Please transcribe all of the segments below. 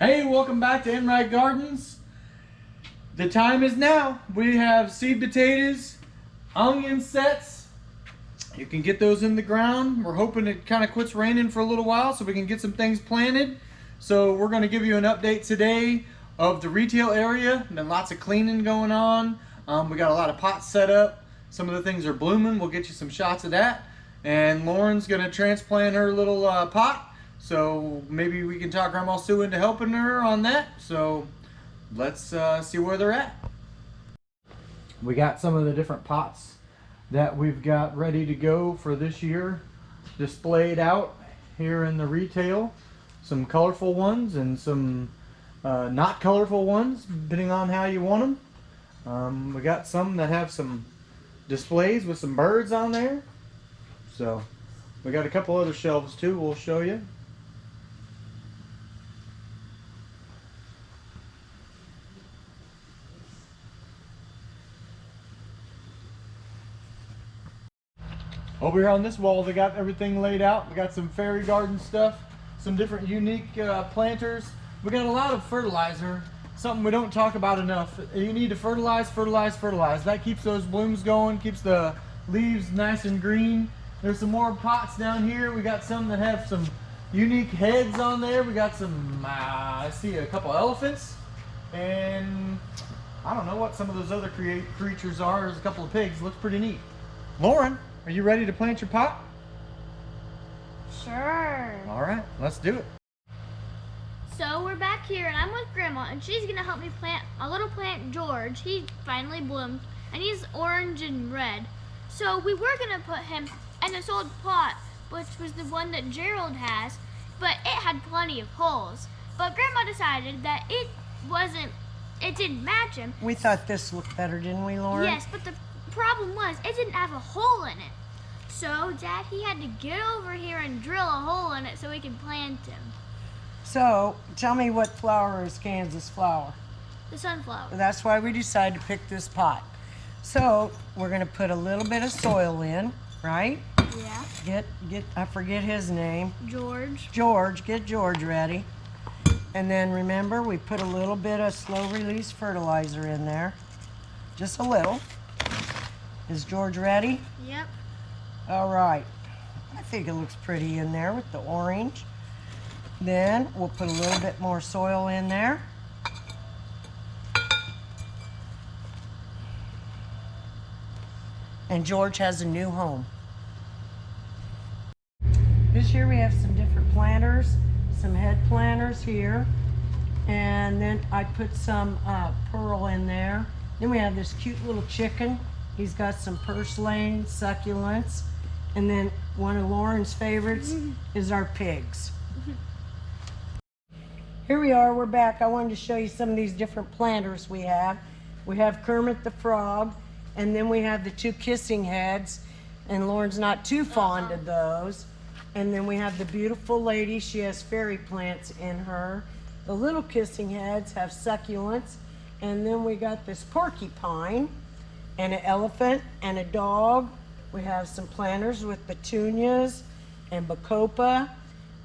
Hey, welcome back to Enright Gardens. The time is now. We have seed potatoes, onion sets. You can get those in the ground. We're hoping it kind of quits raining for a little while so we can get some things planted. So we're going to give you an update today of the retail area. Been lots of cleaning going on. We got a lot of pots set up. Some of the things are blooming. We'll get you some shots of that. And Lauren's going to transplant her little pot. So maybe we can talk Grandma Sue into helping her on that. So let's see where they're at. We got some of the different pots that we've got ready to go for this year displayed out here in the retail. Some colorful ones and some not colorful ones, depending on how you want them. We got some that have some displays with some birds on there. So we got a couple other shelves too we'll show you. Over here on this wall, they got everything laid out. We got some fairy garden stuff, some different unique planters. We got a lot of fertilizer, something we don't talk about enough. You need to fertilize, fertilize, fertilize. That keeps those blooms going, keeps the leaves nice and green. There's some more pots down here. We got some that have some unique heads on there. We got some, I see a couple elephants, and I don't know what some of those other creatures are. There's a couple of pigs. Looks pretty neat. Lauren, are you ready to plant your pot? Sure. All right, let's do it. So we're back here and I'm with Grandma and she's gonna help me plant a little plant, George. He finally bloomed and he's orange and red. So we were gonna put him in this old pot, which was the one that Gerald has, but it had plenty of holes. But Grandma decided that it didn't match him. We thought this looked better, didn't we, Lauren? Yes, but the problem was it didn't have a hole in it. So Dad, he had to get over here and drill a hole in it so we could plant him. So, tell me what flower is Kansas flower? The sunflower. That's why we decided to pick this pot. So, we're gonna put a little bit of soil in, right? Yeah. I forget his name. George. George, get George ready. And then remember, we put a little bit of slow release fertilizer in there. Just a little. Is George ready? Yep. All right. I think it looks pretty in there with the orange. Then we'll put a little bit more soil in there. And George has a new home. This year we have some different planters, some head planters here. And then I put some pearl in there. Then we have this cute little chicken. He's got some purslane, succulents. And then one of Lauren's favorites is our pigs. Here we are, we're back. I wanted to show you some of these different planters we have. We have Kermit the Frog, and then we have the two kissing heads, and Lauren's not too fond of those. And then we have the beautiful lady, she has fairy plants in her. The little kissing heads have succulents, and then we got this porcupine, and an elephant, and a dog. We have some planters with petunias and bacopa,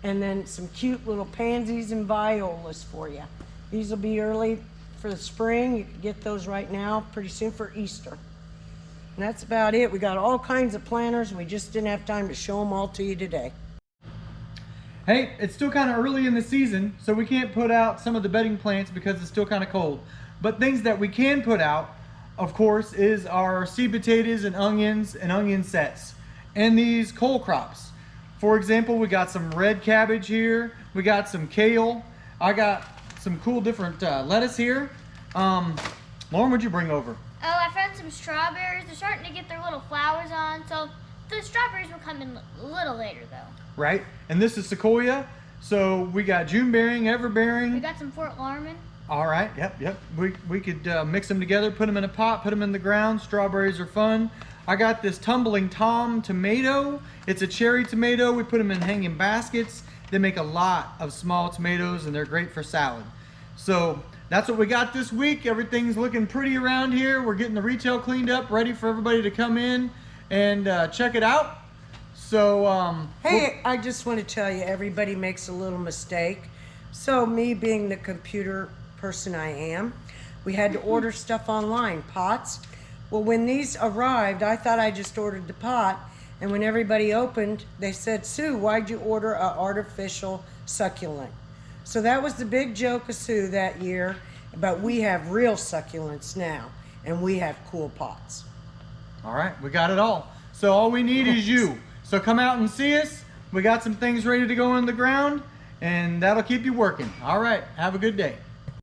and then some cute little pansies and violas for you. These will be early for the spring. You can get those right now, pretty soon for Easter. And that's about it. We got all kinds of planters. We just didn't have time to show them all to you today. Hey, it's still kind of early in the season, so we can't put out some of the bedding plants because it's still kind of cold. But things that we can put out, of course, is our seed potatoes and onion sets, and these cole crops. For example, we got some red cabbage here. We got some kale. I got some cool different lettuce here. Lauren, what'd you bring over? Oh, I found some strawberries. They're starting to get their little flowers on, so the strawberries will come in a little later, though. Right, and this is sequoia. So we got June bearing, everbearing. We got some Fort Larman. All right, yep. We could mix them together, put them in a pot, put them in the ground. Strawberries are fun. I got this tumbling Tom tomato. It's a cherry tomato. We put them in hanging baskets. They make a lot of small tomatoes and they're great for salad. So that's what we got this week. Everything's looking pretty around here. We're getting the retail cleaned up, ready for everybody to come in and check it out. So, hey, I just want to tell you, everybody makes a little mistake. So me being the computer person I am, we had to order stuff online, pots. Well, when these arrived, I thought I just ordered the pot, and when everybody opened, they said, Sue, why'd you order an artificial succulent? So that was the big joke of Sue that year, but we have real succulents now, and we have cool pots. All right, we got it all. So all we need is you. So come out and see us. We got some things ready to go in the ground, and that'll keep you working. All right, have a good day.